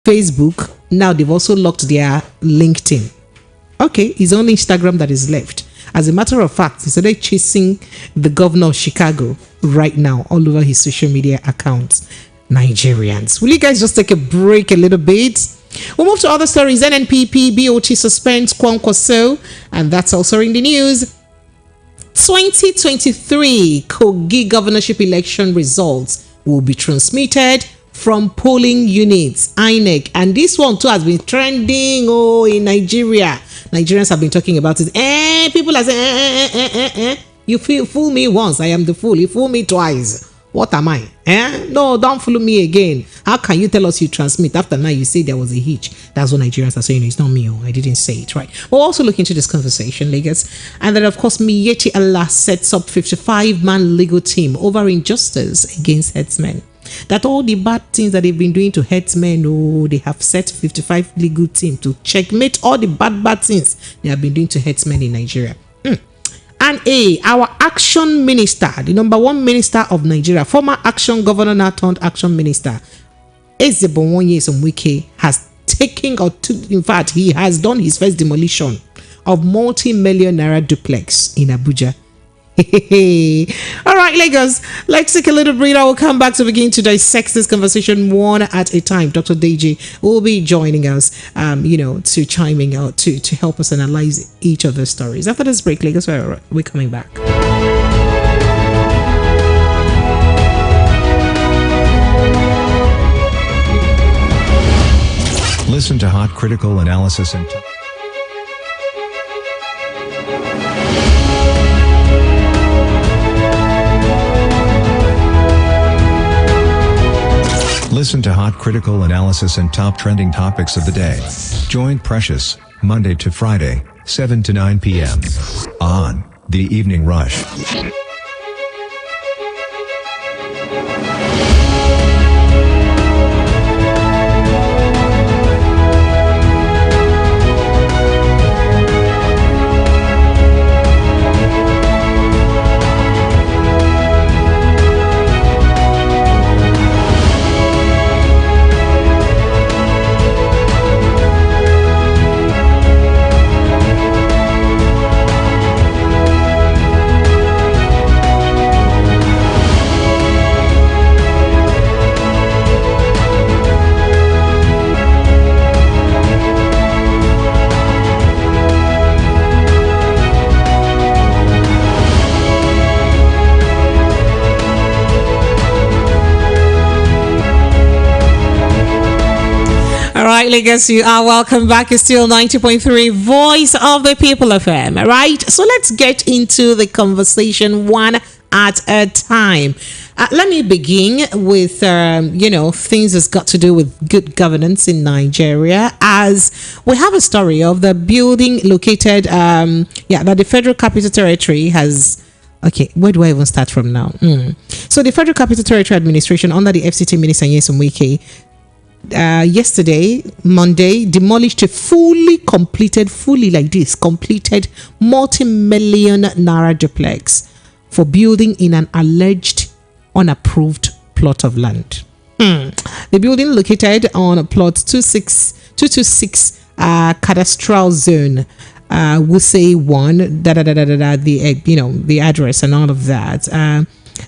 Facebook. Now they've also locked their LinkedIn. Okay, it's only Instagram that is left. As a matter of fact, he's already chasing the governor of Chicago right now all over his social media accounts. Nigerians, will you guys just take a break a little bit? We'll move to other stories. NNPP BOT suspends Kwankwaso, and that's also in the news. 2023 Kogi governorship election results will be transmitted from polling units, INEC, and this one too has been trending in Nigeria. Nigerians have been talking about it. People are saying, you fool me once, I am the fool. You fool me twice. What am I? No, don't fool me again. How can you tell us you transmit after now you say there was a hitch? That's what Nigerians are saying. It's not me. I didn't say it, right? We'll also look into this conversation, Lagos. And then, of course, Miyetti Allah sets up 55-man legal team over injustice against Headsmen. That all the bad things that they've been doing to Headsmen, they have set 55 legal team to checkmate all the bad things they have been doing to Headsmen in Nigeria. And our action minister, the number one minister of Nigeria, former action governor now turned action minister, Egwuatu, has taken in fact, he has done his first demolition of multi-million naira duplex in Abuja. All right, Lagos, let's take a little breather. We'll come back to begin to dissect this conversation one at a time. Dr. Deji will be joining us, to chiming out to help us analyze each of the stories. After this break, Lagos, we're coming back. Listen to hot critical analysis and Listen to hot critical analysis and top trending topics of the day. Join Precious, Monday to Friday, 7 to 9 p.m. on The Evening Rush. Lagos, you are welcome back. It's still 90.3 Voice of the People FM. All right, so let's get into the conversation one at a time. Let me begin with things that's got to do with good governance in Nigeria, as we have a story of the building located that the Federal Capital Territory has. Okay, where do I even start from now? So the Federal Capital Territory Administration under the FCT Minister Nyesom yesterday, Monday, demolished a completed multi-million naira duplex for building in an alleged unapproved plot of land. The building located on plot 226 cadastral zone, we'll say one, the address and all of that.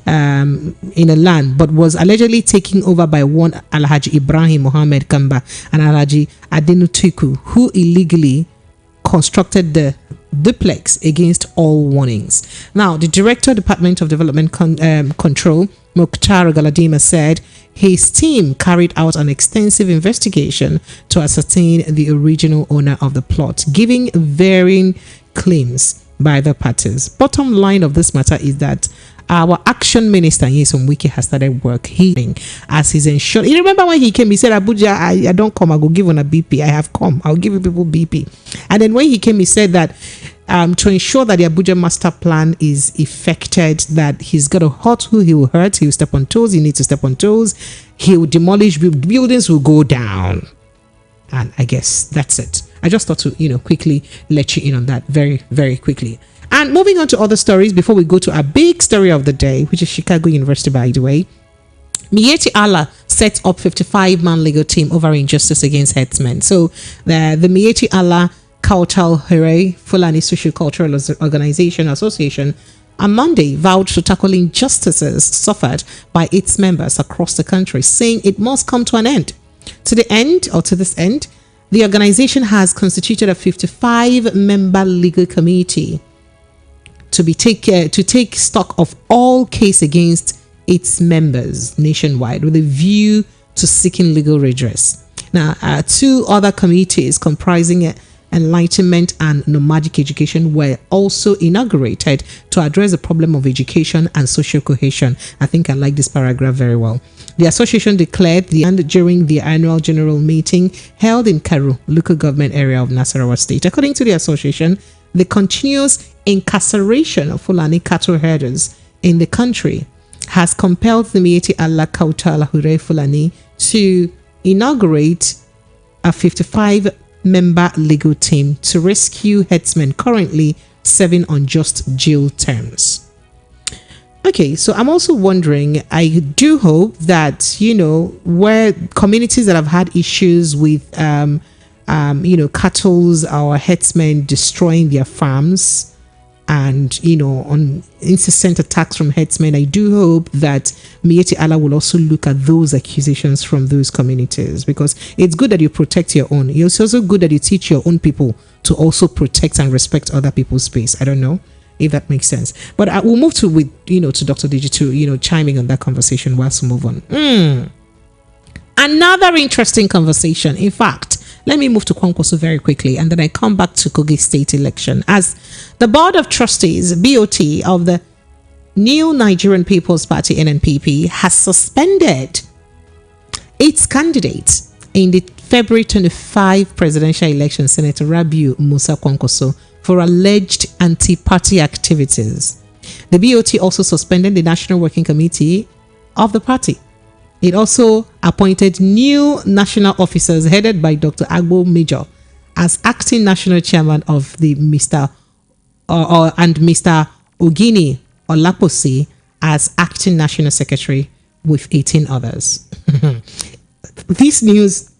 In a land, but was allegedly taken over by one Alhaji Ibrahim Mohammed Kamba and Alhaji Adenutuku, who illegally constructed the duplex against all warnings. Now, the Director, Department of Development Control, Mukhtar Galadima, said his team carried out an extensive investigation to ascertain the original owner of the plot, giving varying claims by the parties. Bottom line of this matter is that our action minister Nyesom has started work healing as he's ensured. You remember when he came, he said, Abuja, I don't come, I go give on a BP. I have come, I'll give you people BP. And then when he came, he said that to ensure that the Abuja master plan is effected, that he's got to hurt who he will hurt, he will step on toes, he needs to step on toes, he will demolish, buildings will go down. And I guess that's it. I just thought to, quickly let you in on that very, very quickly. And moving on to other stories before we go to our big story of the day, which is Chicago University, by the way. Miyetti Allah set up 55-man legal team over injustice against Headsmen. So the Miyetti Allah Kautal Hooray Fulani Social Cultural Organization Association on Monday vowed to tackle injustices suffered by its members across the country, saying it must come to an end. To this end, the organization has constituted a 55-member legal committee to take stock of all case against its members nationwide with a view to seeking legal redress. Now, two other committees comprising enlightenment and nomadic education were also inaugurated to address the problem of education and social cohesion. I think I like this paragraph very well. The association declared during the annual general meeting held in Karu, local government area of Nasarawa State. According to the association, the continuous incarceration of Fulani cattle herders in the country has compelled the Miyetti Allah Kautal Hooray Fulani to inaugurate a 55-member legal team to rescue headsmen currently serving on just jail terms. Okay, so I'm also wondering, I do hope that, where communities that have had issues with, cattle or headsmen destroying their farms and, on incessant attacks from headsmen, I do hope that Miyetti Allah will also look at those accusations from those communities, because it's good that you protect your own. It's also good that you teach your own people to also protect and respect other people's space. I don't know if that makes sense, but I will move to Dr. Digi chiming on that conversation whilst we move on. Another interesting conversation. In fact, let me move to Kwankwaso very quickly, and then I come back to Kogi State election. As the Board of Trustees, BOT, of the New Nigerian People's Party, NNPP, has suspended its candidate in the February 25 presidential election, Senator Rabiu Musa Kwankwaso, for alleged anti-party activities. The BOT also suspended the National Working Committee of the party. It also appointed new national officers headed by Dr. Agbo Major as acting national chairman of the Mr. Ogini Olaposi as acting national secretary with 18 others. This news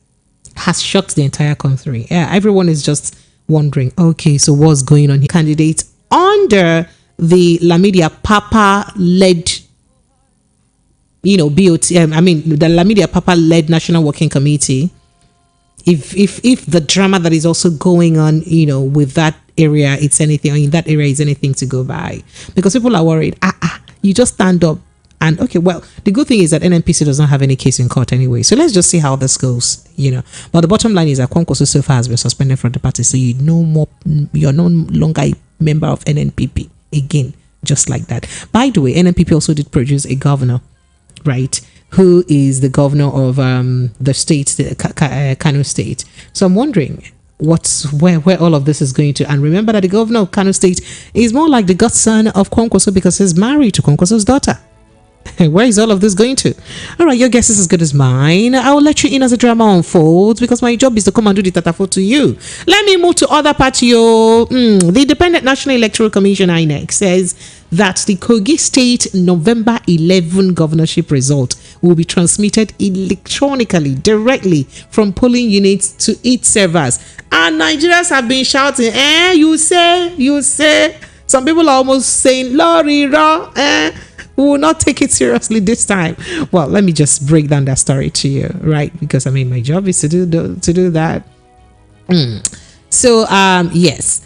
has shocked the entire country. Yeah, everyone is just wondering, okay, so what's going on here? Candidate under the Lamidia Papa-led BOT, the Lamidia Papa-led National Working Committee, if the drama that is also going on, with that area, it's anything, or in that area is anything to go by. Because people are worried, you just stand up and, okay, well, the good thing is that NNPC does not have any case in court anyway. So let's just see how this goes, But the bottom line is that Kwankwaso so far has been suspended from the party. So you're no longer a member of NNPP again, just like that. By the way, NNPP also did produce a governor, right, who is the governor of the state, the Kano State. So I'm wondering where all of this is going to. And remember that the governor of Kano State is more like the godson of Kwankwaso because he's married to Kwankwaso's daughter. Where is all of this going to? All right, your guess is as good as mine. I will let you in as the drama unfolds because my job is to come and do the tatafo to you. Let me move to other party. The Independent National Electoral Commission, INEC, says that the Kogi State November 11 governorship result will be transmitted electronically directly from polling units to its servers. And Nigerians have been shouting, you say. Some people are almost saying, Lori, we will not take it seriously this time. Well, let me just break down that story to you, right? Because my job is to do that. So, yes,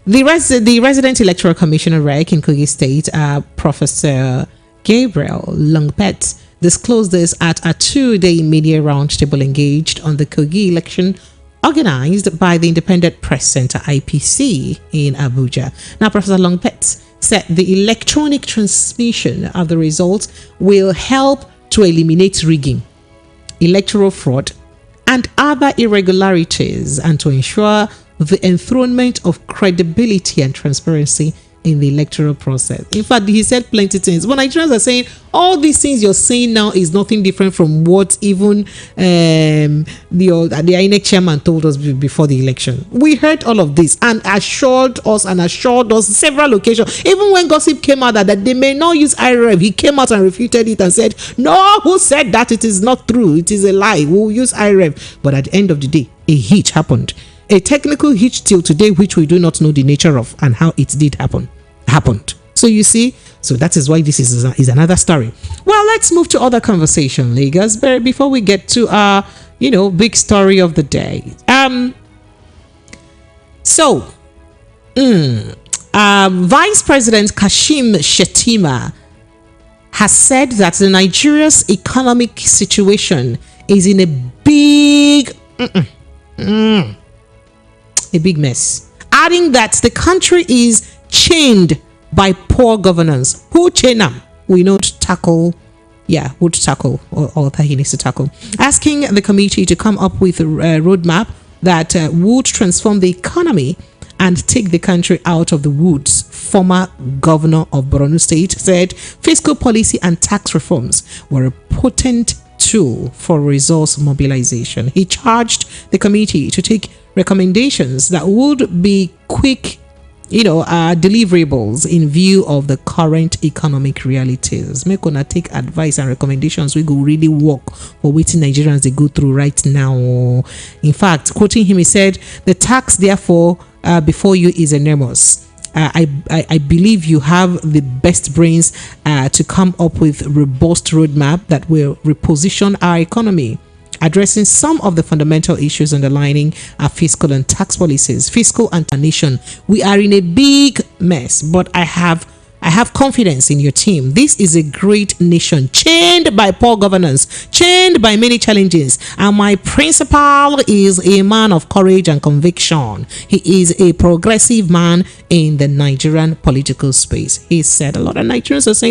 the resident electoral commissioner REC in Kogi State, Professor Gabriel Longpet, disclosed this at a 2-day media roundtable engaged on the Kogi election, organized by the Independent Press Center (IPC) in Abuja. Now, Professor Longpet said the electronic transmission of the results will help to eliminate rigging, electoral fraud, and other irregularities, and to ensure the enthronement of credibility and transparency in the electoral process. In fact, he said plenty things. But Nigerians are saying all these things you're saying now is nothing different from what even the INEC chairman told us before the election. We heard all of this and assured us several occasions. Even when gossip came out that they may not use IREV, he came out and refuted it and said, no, who said that? It is not true. It is a lie. We'll use IREV. But at the end of the day, a hitch happened. A technical hitch till today, which we do not know the nature of and how it did happened. So you see, so that is why this is another story. Well, let's move to other conversation, Lagos, before we get to our, big story of the day. Vice President Kashim Shettima has said that the Nigeria's economic situation is in a big mess, adding that the country is chained by poor governance. Who chain them? We know to tackle, would tackle all that he needs to tackle. Asking the committee to come up with a roadmap that would transform the economy and take the country out of the woods. Former governor of Borno State said fiscal policy and tax reforms were a potent tool for resource mobilization. He charged the committee to take recommendations that would be quick, deliverables in view of the current economic realities. Make una take advice and recommendations we go really work for waiting Nigerians they go through right now. In fact, quoting him, he said, the tax therefore before you is enormous. I believe you have the best brains to come up with a robust roadmap that will reposition our economy, addressing some of the fundamental issues underlining our fiscal and tax policies. Fiscal and nation, we are in a big mess, but I have confidence in your team. This is a great nation chained by poor governance, chained by many challenges, and my principal is a man of courage and conviction. He is a progressive man in the Nigerian political space. He said a lot of Nigerians are saying,